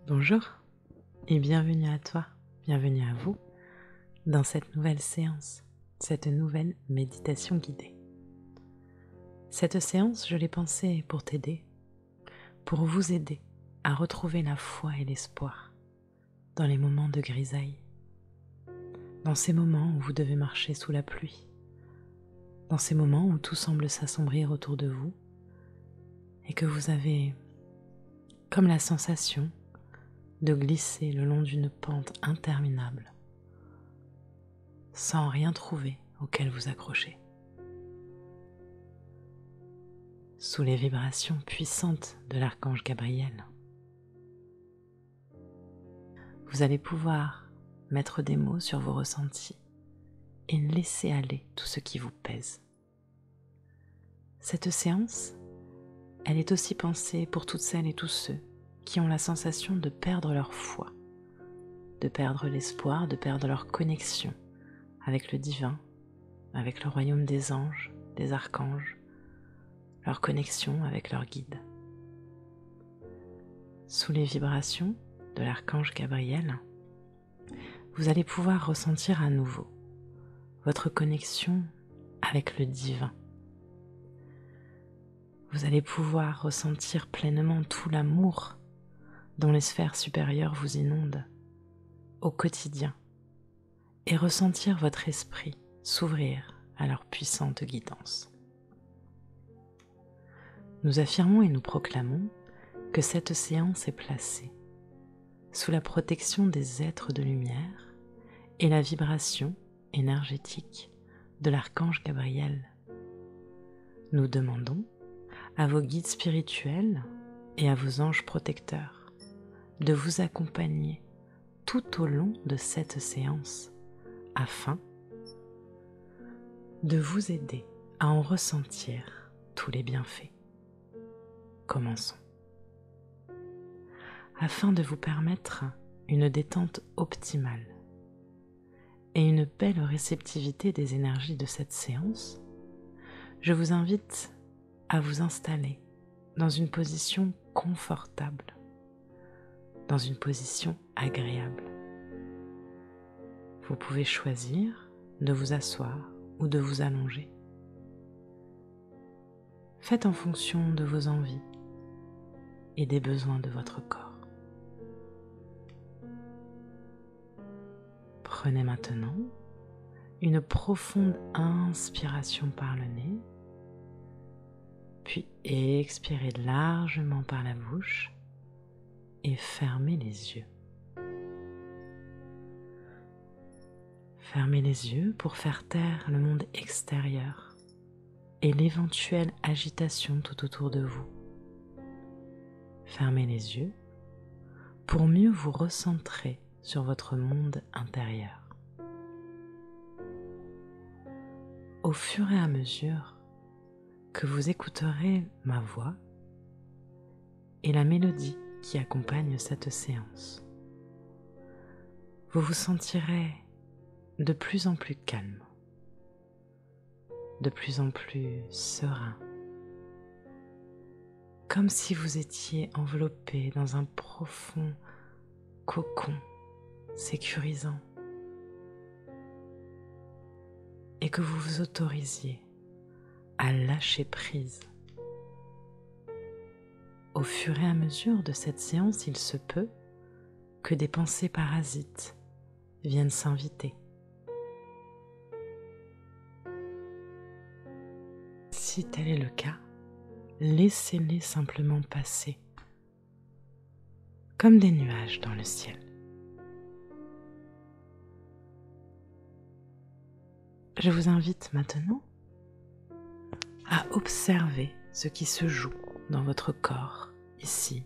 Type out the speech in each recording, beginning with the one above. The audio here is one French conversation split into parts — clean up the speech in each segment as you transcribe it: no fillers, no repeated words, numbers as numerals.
Bonjour et bienvenue à toi, bienvenue à vous dans cette nouvelle séance, cette nouvelle méditation guidée. Cette séance, je l'ai pensée pour t'aider, pour vous aider à retrouver la foi et l'espoir dans les moments de grisaille, dans ces moments où vous devez marcher sous la pluie, dans ces moments où tout semble s'assombrir autour de vous et que vous avez comme la sensation de glisser le long d'une pente interminable sans rien trouver auquel vous accrocher. Sous les vibrations puissantes de l'archange Gabriel, vous allez pouvoir mettre des mots sur vos ressentis et laisser aller tout ce qui vous pèse. Cette séance, elle est aussi pensée pour toutes celles et tous ceux qui ont la sensation de perdre leur foi, de perdre l'espoir, de perdre leur connexion avec le divin, avec le royaume des anges, des archanges, leur connexion avec leur guide. Sous les vibrations de l'archange Gabriel, vous allez pouvoir ressentir à nouveau votre connexion avec le divin. Vous allez pouvoir ressentir pleinement tout l'amour dont les sphères supérieures vous inondent au quotidien et ressentir votre esprit s'ouvrir à leur puissante guidance. Nous affirmons et nous proclamons que cette séance est placée sous la protection des êtres de lumière et la vibration énergétique de l'archange Gabriel. Nous demandons à vos guides spirituels et à vos anges protecteurs de vous accompagner tout au long de cette séance afin de vous aider à en ressentir tous les bienfaits. Commençons. Afin de vous permettre une détente optimale et une belle réceptivité des énergies de cette séance, je vous invite à vous installer dans une position confortable, dans une position agréable. Vous pouvez choisir de vous asseoir ou de vous allonger. Faites en fonction de vos envies et des besoins de votre corps. Prenez maintenant une profonde inspiration par le nez, puis expirez largement par la bouche et fermez les yeux. Fermez les yeux pour faire taire le monde extérieur et l'éventuelle agitation tout autour de vous. Fermez les yeux pour mieux vous recentrer sur votre monde intérieur. Au fur et à mesure que vous écouterez ma voix et la mélodie qui accompagne cette séance, vous vous sentirez de plus en plus calme, de plus en plus serein, comme si vous étiez enveloppé dans un profond cocon sécurisant et que vous vous autorisiez à lâcher prise. Au fur et à mesure de cette séance, il se peut que des pensées parasites viennent s'inviter. Si tel est le cas, laissez-les simplement passer, comme des nuages dans le ciel. Je vous invite maintenant à observer ce qui se joue dans votre corps, ici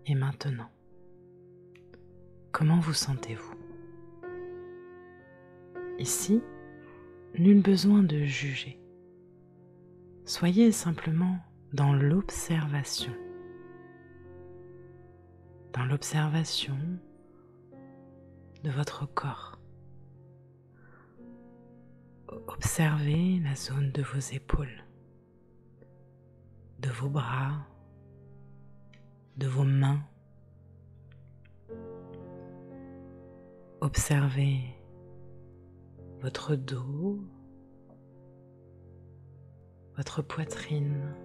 et maintenant. Comment vous sentez-vous? Ici, nul besoin de juger. Soyez simplement dans l'observation. Dans l'observation de votre corps. Observez la zone de vos épaules, de vos bras, de vos mains, Observez votre dos, votre poitrine,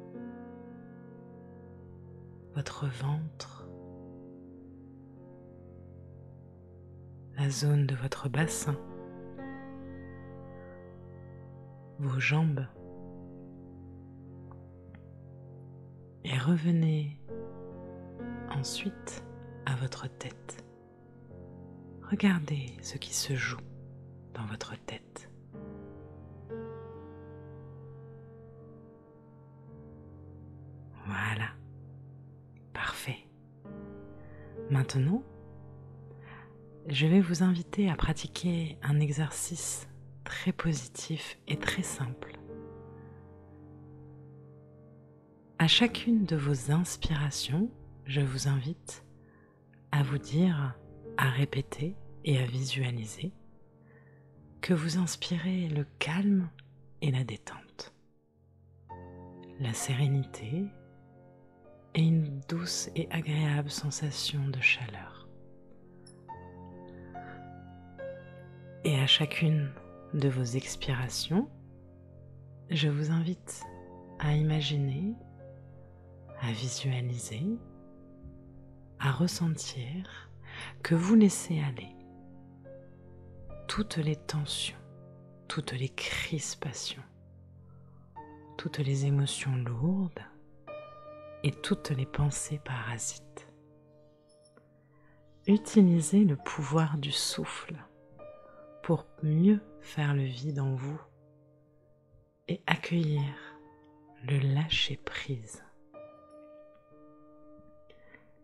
votre ventre, la zone de votre bassin, vos jambes, et revenez ensuite à votre tête. Regardez ce qui se joue dans votre tête. Voilà, parfait. Maintenant, je vais vous inviter à pratiquer un exercice très positif et très simple. À chacune de vos inspirations, je vous invite à vous dire, à répéter et à visualiser que vous inspirez le calme et la détente, la sérénité et une douce et agréable sensation de chaleur. Et à chacune de vos expirations, je vous invite à imaginer, à visualiser, à ressentir que vous laissez aller toutes les tensions, toutes les crispations, toutes les émotions lourdes et toutes les pensées parasites. Utilisez le pouvoir du souffle pour mieux faire le vide en vous et accueillir le lâcher-prise.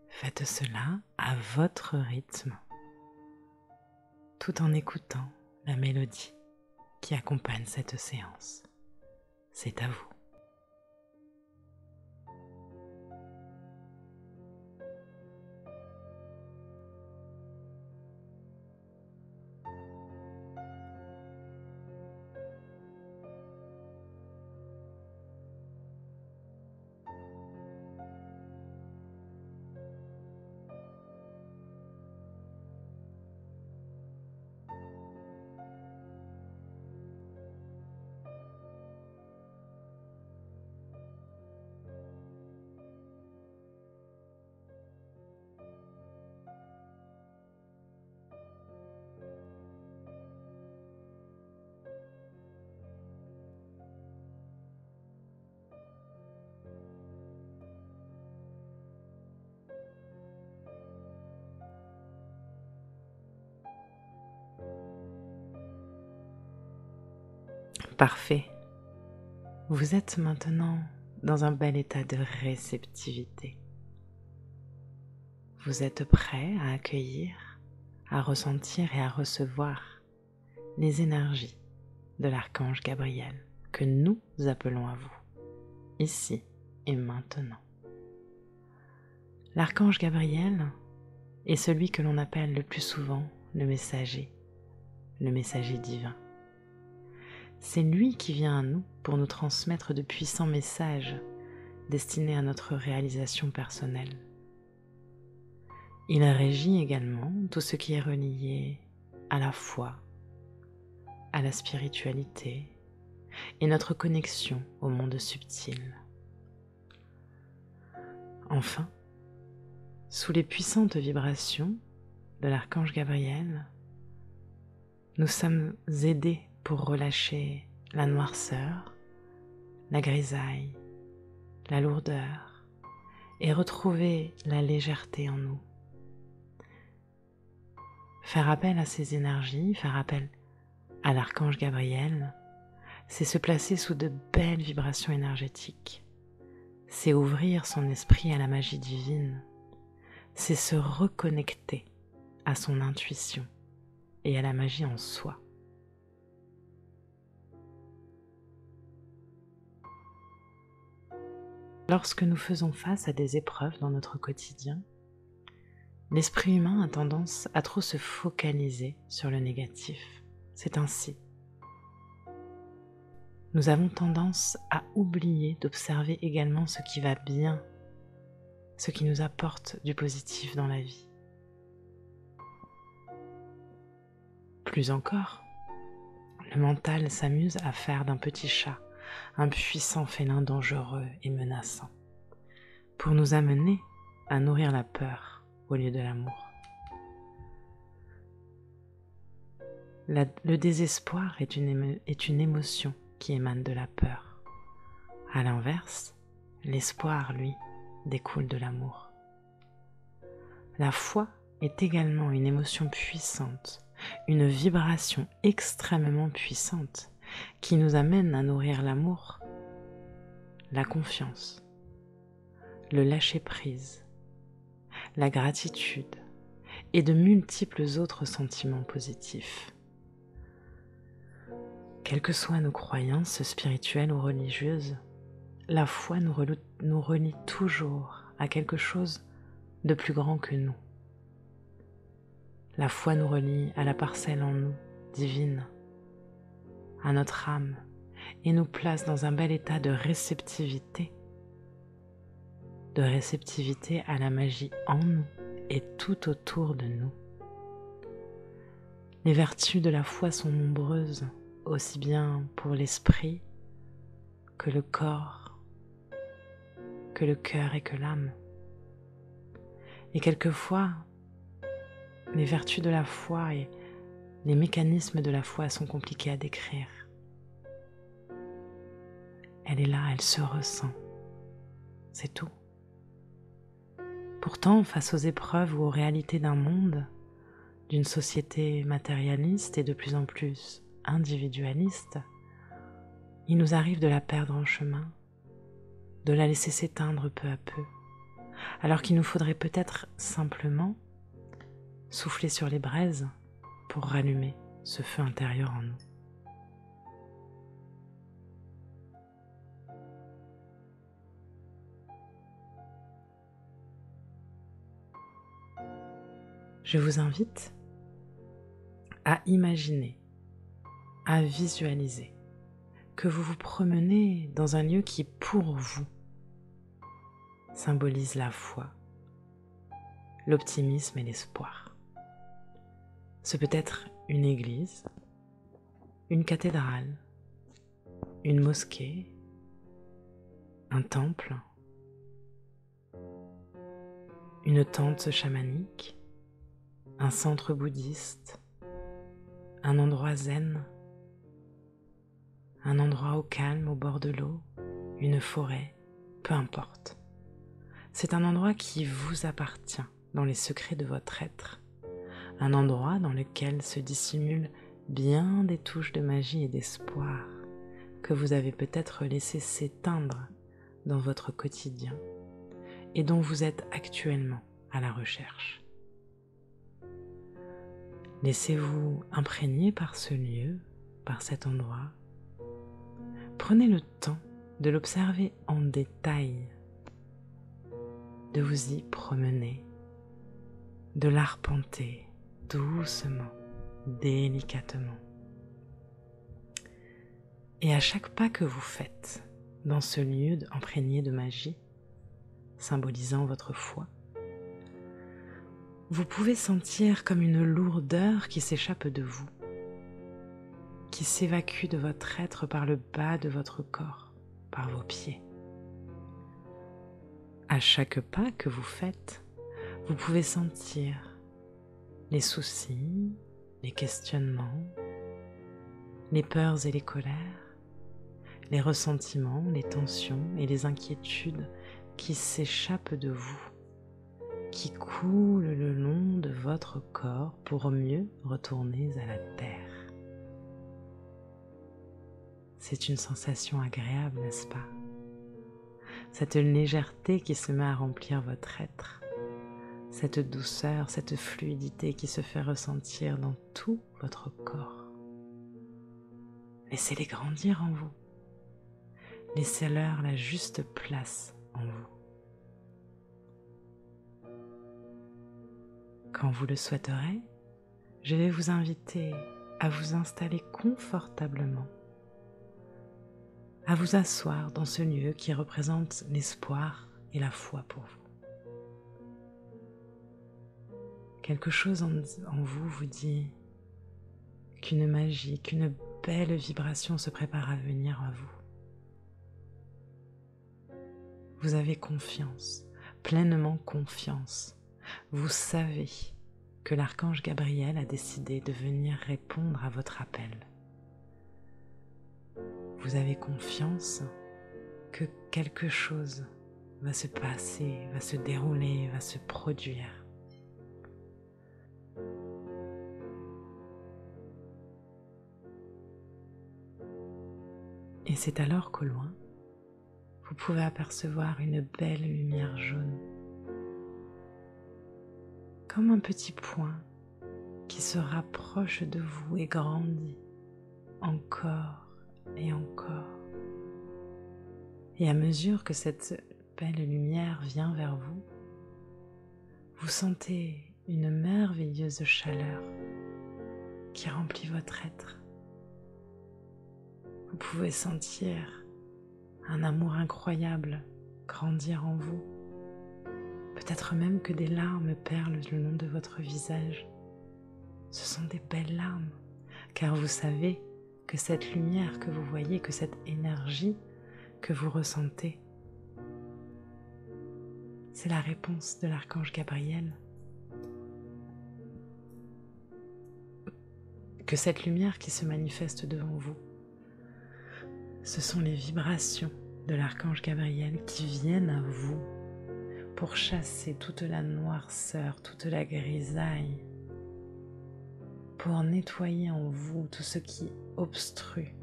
Faites cela à votre rythme, tout en écoutant la mélodie qui accompagne cette séance. C'est à vous. Parfait. Vous êtes maintenant dans un bel état de réceptivité. Vous êtes prêt à accueillir, à ressentir et à recevoir les énergies de l'archange Gabriel que nous appelons à vous, ici et maintenant. L'archange Gabriel est celui que l'on appelle le plus souvent le messager divin. C'est lui qui vient à nous pour nous transmettre de puissants messages destinés à notre réalisation personnelle. Il régit également tout ce qui est relié à la foi, à la spiritualité et notre connexion au monde subtil. Enfin, sous les puissantes vibrations de l'archange Gabriel, nous sommes aidés pour relâcher la noirceur, la grisaille, la lourdeur et retrouver la légèreté en nous. Faire appel à ces énergies, faire appel à l'archange Gabriel, c'est se placer sous de belles vibrations énergétiques. C'est ouvrir son esprit à la magie divine. C'est se reconnecter à son intuition et à la magie en soi. Lorsque nous faisons face à des épreuves dans notre quotidien, l'esprit humain a tendance à trop se focaliser sur le négatif. C'est ainsi. Nous avons tendance à oublier d'observer également ce qui va bien, ce qui nous apporte du positif dans la vie. Plus encore, le mental s'amuse à faire d'un petit chat un puissant félin dangereux et menaçant, pour nous amener à nourrir la peur au lieu de l'amour. Le désespoir est une émotion qui émane de la peur. À l'inverse, l'espoir, lui, découle de l'amour. La foi est également une émotion puissante, une vibration extrêmement puissante qui nous amène à nourrir l'amour, la confiance, le lâcher-prise, la gratitude et de multiples autres sentiments positifs. Quelles que soient nos croyances spirituelles ou religieuses, la foi nous relie toujours à quelque chose de plus grand que nous. La foi nous relie à la parcelle en nous, divine, à notre âme, et nous place dans un bel état de réceptivité à la magie en nous et tout autour de nous. Les vertus de la foi sont nombreuses, aussi bien pour l'esprit que le corps, que le cœur et que l'âme. Et quelquefois, les vertus de la foi et les mécanismes de la foi sont compliqués à décrire. Elle est là, elle se ressent. C'est tout. Pourtant, face aux épreuves ou aux réalités d'un monde, d'une société matérialiste et de plus en plus individualiste, il nous arrive de la perdre en chemin, de la laisser s'éteindre peu à peu, alors qu'il nous faudrait peut-être simplement souffler sur les braises pour rallumer ce feu intérieur en nous. Je vous invite à imaginer, à visualiser que vous vous promenez dans un lieu qui, pour vous, symbolise la foi, l'optimisme et l'espoir. Ce peut être une église, une cathédrale, une mosquée, un temple, une tente chamanique, un centre bouddhiste, un endroit zen, un endroit au calme au bord de l'eau, une forêt, peu importe. C'est un endroit qui vous appartient dans les secrets de votre être, un endroit dans lequel se dissimulent bien des touches de magie et d'espoir que vous avez peut-être laissé s'éteindre dans votre quotidien et dont vous êtes actuellement à la recherche. Laissez-vous imprégner par ce lieu, par cet endroit. Prenez le temps de l'observer en détail, de vous y promener, de l'arpenter doucement, délicatement. Et à chaque pas que vous faites dans ce lieu imprégné de magie, symbolisant votre foi, vous pouvez sentir comme une lourdeur qui s'échappe de vous, qui s'évacue de votre être par le bas de votre corps, par vos pieds. À chaque pas que vous faites, vous pouvez sentir les soucis, les questionnements, les peurs et les colères, les ressentiments, les tensions et les inquiétudes qui s'échappent de vous, qui coulent le long de votre corps pour mieux retourner à la terre. C'est une sensation agréable, n'est-ce pas? Cette légèreté qui se met à remplir votre être, cette douceur, cette fluidité qui se fait ressentir dans tout votre corps. Laissez-les grandir en vous. Laissez-leur la juste place en vous. Quand vous le souhaiterez, je vais vous inviter à vous installer confortablement, à vous asseoir dans ce lieu qui représente l'espoir et la foi pour vous. Quelque chose en vous vous dit qu'une magie, qu'une belle vibration se prépare à venir à vous. Vous avez confiance, pleinement confiance. Vous savez que l'archange Gabriel a décidé de venir répondre à votre appel. Vous avez confiance que quelque chose va se passer, va se dérouler, va se produire. Et c'est alors qu'au loin, vous pouvez apercevoir une belle lumière jaune, comme un petit point qui se rapproche de vous et grandit encore et encore. Et à mesure que cette belle lumière vient vers vous, vous sentez une merveilleuse chaleur qui remplit votre être. Vous pouvez sentir un amour incroyable grandir en vous. Peut-être même que des larmes perlent le long de votre visage. Ce sont des belles larmes, car vous savez que cette lumière que vous voyez, que cette énergie que vous ressentez, c'est la réponse de l'archange Gabriel. Que cette lumière qui se manifeste devant vous, ce sont les vibrations de l'archange Gabriel qui viennent à vous pour chasser toute la noirceur, toute la grisaille, pour nettoyer en vous tout ce qui obstrue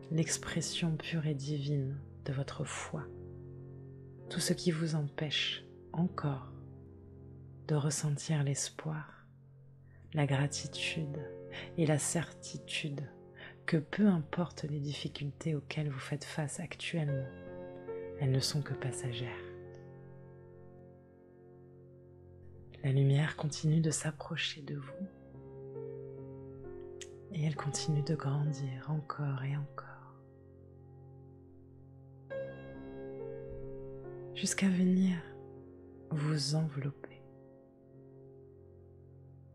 l'expression pure et divine de votre foi, tout ce qui vous empêche encore de ressentir l'espoir, la gratitude et la certitude que peu importe les difficultés auxquelles vous faites face actuellement, elles ne sont que passagères. La lumière continue de s'approcher de vous et elle continue de grandir encore et encore, jusqu'à venir vous envelopper,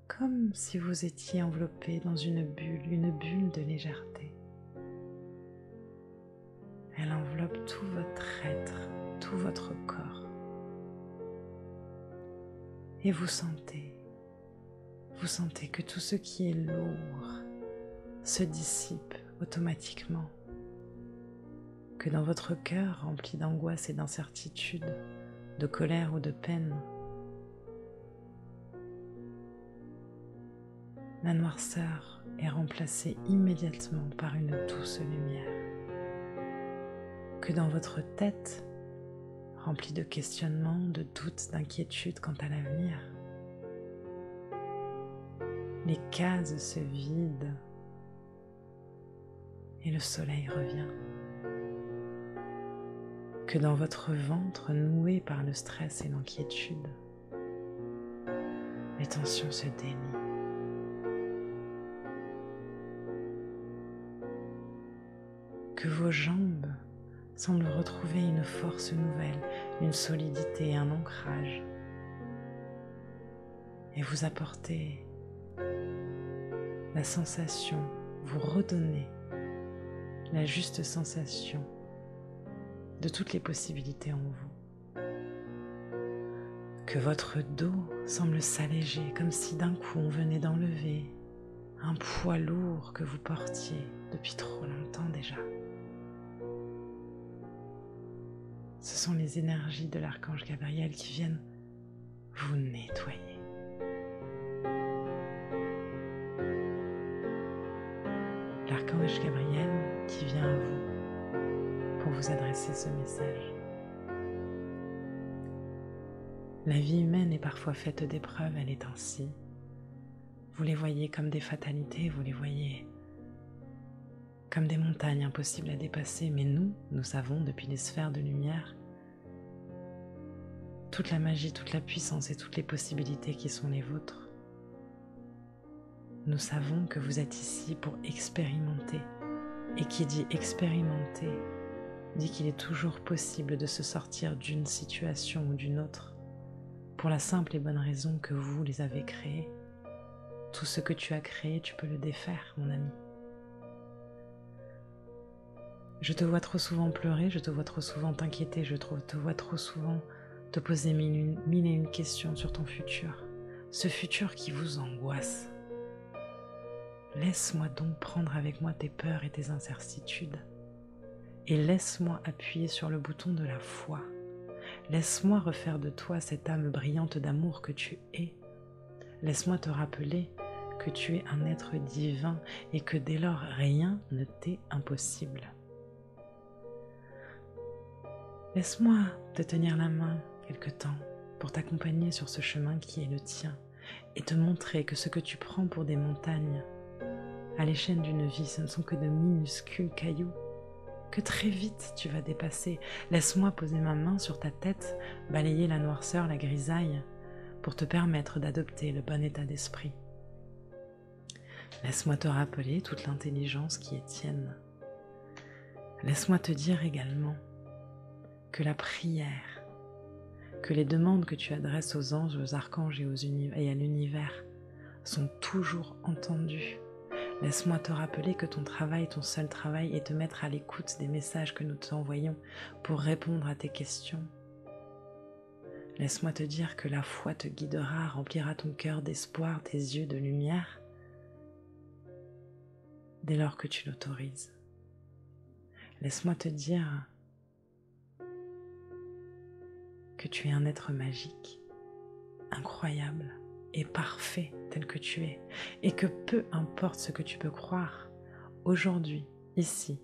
comme si vous étiez enveloppé dans une bulle de légèreté. Elle enveloppe tout votre être, tout votre corps. Et vous sentez que tout ce qui est lourd se dissipe automatiquement, que dans votre cœur rempli d'angoisse et d'incertitude, de colère ou de peine, la noirceur est remplacée immédiatement par une douce lumière, que dans votre tête, remplie de questionnements, de doutes, d'inquiétudes quant à l'avenir, les cases se vident et le soleil revient, que dans votre ventre noué par le stress et l'inquiétude, les tensions se délient. Que vos jambes semblent retrouver une force nouvelle, une solidité et un ancrage, et vous apportez la sensation, vous redonnez la juste sensation de toutes les possibilités en vous. Que votre dos semble s'alléger, comme si d'un coup on venait d'enlever un poids lourd que vous portiez depuis trop longtemps déjà. Ce sont les énergies de l'archange Gabriel qui viennent vous nettoyer. L'archange Gabriel qui vient à vous pour vous adresser ce message. La vie humaine est parfois faite d'épreuves, elle est ainsi. Vous les voyez comme des fatalités, vous les voyez comme des montagnes impossibles à dépasser, mais nous savons depuis les sphères de lumière toute la magie, toute la puissance et toutes les possibilités qui sont les vôtres. Nous savons que vous êtes ici pour expérimenter, et qui dit expérimenter dit qu'il est toujours possible de se sortir d'une situation ou d'une autre, pour la simple et bonne raison que vous les avez créées. Tout ce que tu as créé, tu peux le défaire, mon ami. Je te vois trop souvent pleurer, je te vois trop souvent t'inquiéter, te vois trop souvent te poser mille et une questions sur ton futur. Ce futur qui vous angoisse. Laisse-moi donc prendre avec moi tes peurs et tes incertitudes. Et laisse-moi appuyer sur le bouton de la foi. Laisse-moi refaire de toi cette âme brillante d'amour que tu es. Laisse-moi te rappeler que tu es un être divin et que dès lors rien ne t'est impossible. Laisse-moi te tenir la main quelque temps pour t'accompagner sur ce chemin qui est le tien et te montrer que ce que tu prends pour des montagnes à l'échelle d'une vie, ce ne sont que de minuscules cailloux que très vite tu vas dépasser. Laisse-moi poser ma main sur ta tête, balayer la noirceur, la grisaille, pour te permettre d'adopter le bon état d'esprit. Laisse-moi te rappeler toute l'intelligence qui est tienne. Laisse-moi te dire également que la prière, que les demandes que tu adresses aux anges, aux archanges et à l'univers sont toujours entendues. Laisse-moi te rappeler que ton travail, ton seul travail, est de mettre à l'écoute des messages que nous t'envoyons pour répondre à tes questions. Laisse-moi te dire que la foi te guidera, remplira ton cœur d'espoir, tes yeux de lumière, dès lors que tu l'autorises. Laisse-moi te dire que tu es un être magique, incroyable et parfait tel que tu es, et que peu importe ce que tu peux croire, aujourd'hui, ici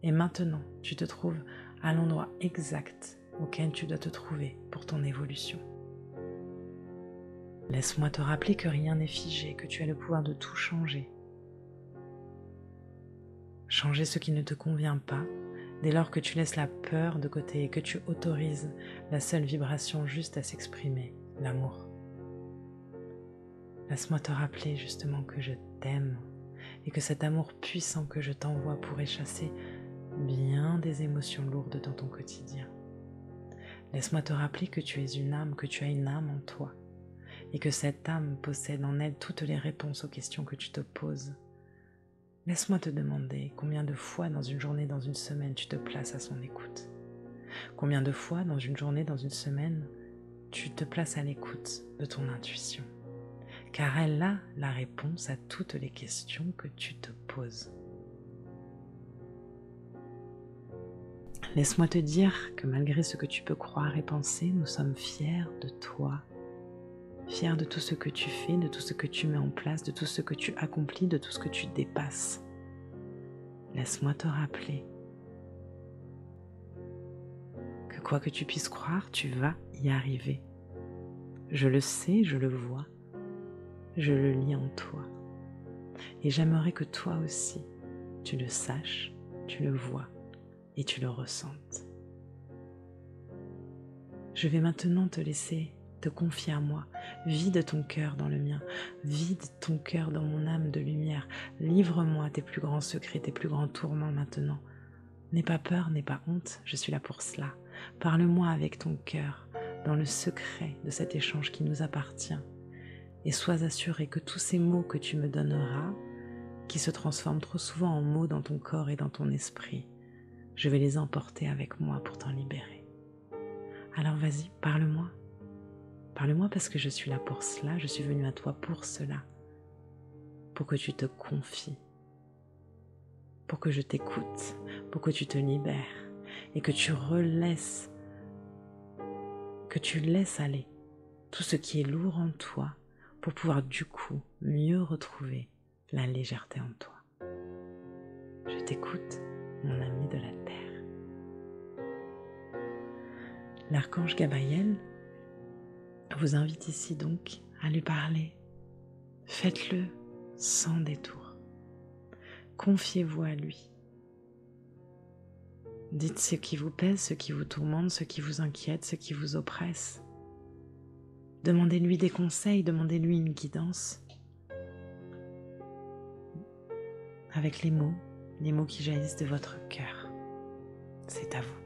et maintenant, tu te trouves à l'endroit exact auquel tu dois te trouver pour ton évolution. Laisse-moi te rappeler que rien n'est figé, que tu as le pouvoir de tout changer. Changer ce qui ne te convient pas, dès lors que tu laisses la peur de côté et que tu autorises la seule vibration juste à s'exprimer, l'amour. Laisse-moi te rappeler justement que je t'aime et que cet amour puissant que je t'envoie pourrait chasser bien des émotions lourdes dans ton quotidien. Laisse-moi te rappeler que tu es une âme, que tu as une âme en toi et que cette âme possède en elle toutes les réponses aux questions que tu te poses. Laisse-moi te demander combien de fois dans une journée, dans une semaine, tu te places à son écoute. Combien de fois dans une journée, dans une semaine, tu te places à l'écoute de ton intuition. Car elle a la réponse à toutes les questions que tu te poses. Laisse-moi te dire que malgré ce que tu peux croire et penser, nous sommes fiers de toi. Fiers de tout ce que tu fais, de tout ce que tu mets en place, de tout ce que tu accomplis, de tout ce que tu dépasses. Laisse-moi te rappeler que quoi que tu puisses croire, tu vas y arriver. Je le sais, je le vois, je le lis en toi. Et j'aimerais que toi aussi, tu le saches, tu le vois et tu le ressentes. Je vais maintenant te laisser te confier à moi. Vide ton cœur dans le mien, vide ton cœur dans mon âme de lumière. Livre-moi tes plus grands secrets, tes plus grands tourments maintenant. N'aie pas peur, n'aie pas honte, je suis là pour cela. Parle-moi avec ton cœur, dans le secret de cet échange qui nous appartient. Et sois assuré que tous ces mots que tu me donneras, qui se transforment trop souvent en mots dans ton corps et dans ton esprit, je vais les emporter avec moi pour t'en libérer. Alors vas-y, parle-moi. Parle-moi parce que je suis là pour cela, je suis venue à toi pour cela. Pour que tu te confies, pour que je t'écoute, pour que tu te libères et que tu laisses aller tout ce qui est lourd en toi pour pouvoir du coup mieux retrouver la légèreté en toi. Je t'écoute, mon ami de la terre. L'archange Gabriel vous invite ici donc à lui parler. Faites-le sans détour. Confiez-vous à lui. Dites ce qui vous pèse, ce qui vous tourmente, ce qui vous inquiète, ce qui vous oppresse. Demandez-lui des conseils, demandez-lui une guidance. Avec les mots qui jaillissent de votre cœur. C'est à vous.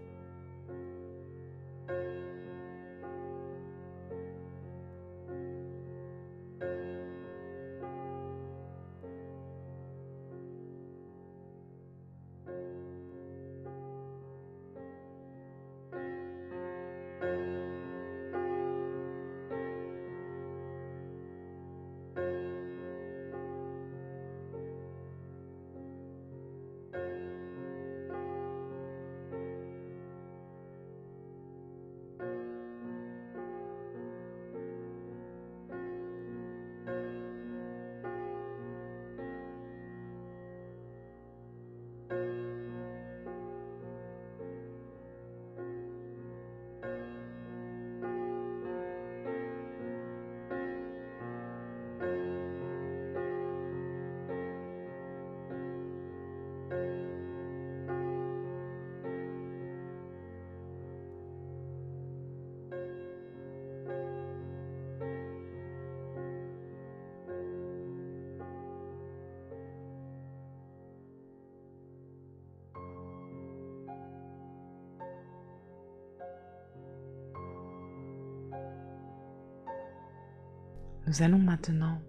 Nous allons maintenant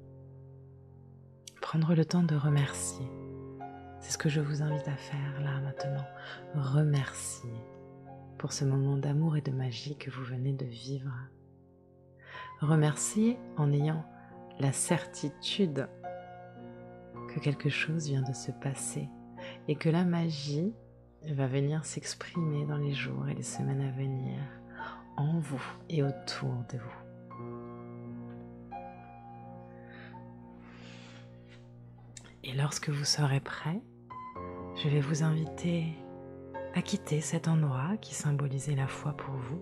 prendre le temps de remercier. C'est ce que je vous invite à faire là maintenant. Remercier pour ce moment d'amour et de magie que vous venez de vivre. Remercier en ayant la certitude que quelque chose vient de se passer et que la magie va venir s'exprimer dans les jours et les semaines à venir, en vous et autour de vous. Et lorsque vous serez prêt, je vais vous inviter à quitter cet endroit qui symbolisait la foi pour vous,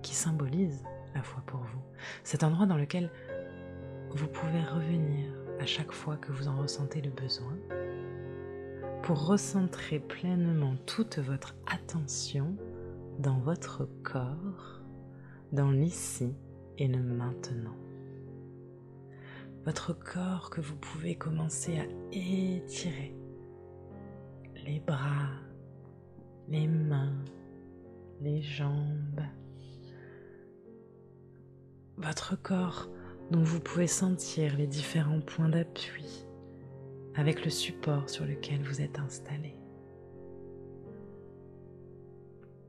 qui symbolise la foi pour vous. Cet endroit dans lequel vous pouvez revenir à chaque fois que vous en ressentez le besoin pour recentrer pleinement toute votre attention dans votre corps, dans l'ici et le maintenant. Votre corps que vous pouvez commencer à étirer. Les bras, les mains, les jambes. Votre corps dont vous pouvez sentir les différents points d'appui avec le support sur lequel vous êtes installé.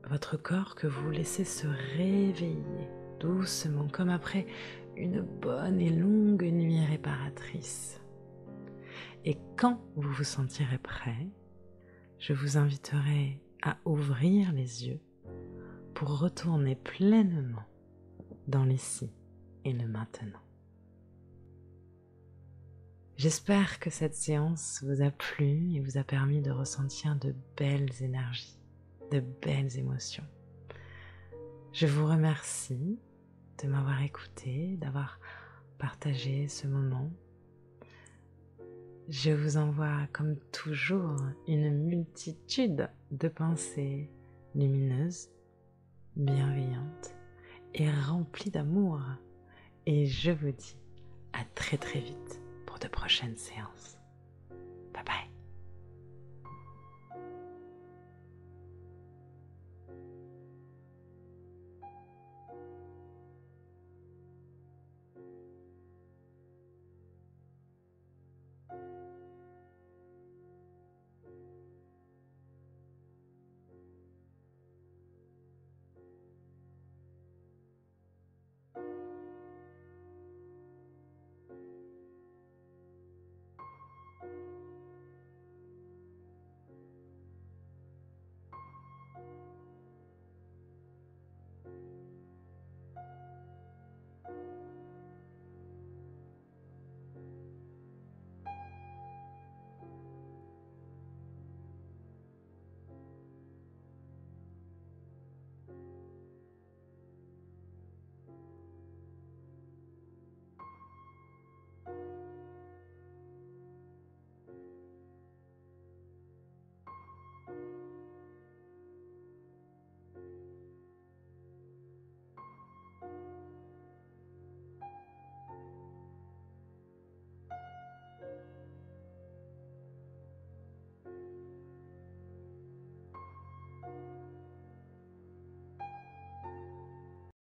Votre corps que vous laissez se réveiller doucement, comme après une bonne et longue nuit réparatrice. Et quand vous vous sentirez prêt, je vous inviterai à ouvrir les yeux pour retourner pleinement dans l'ici et le maintenant. J'espère que cette séance vous a plu et vous a permis de ressentir de belles énergies, de belles émotions. Je vous remercie de m'avoir écouté, d'avoir partagé ce moment. Je vous envoie comme toujours une multitude de pensées lumineuses, bienveillantes et remplies d'amour. Et je vous dis à très très vite pour de prochaines séances. Bye bye.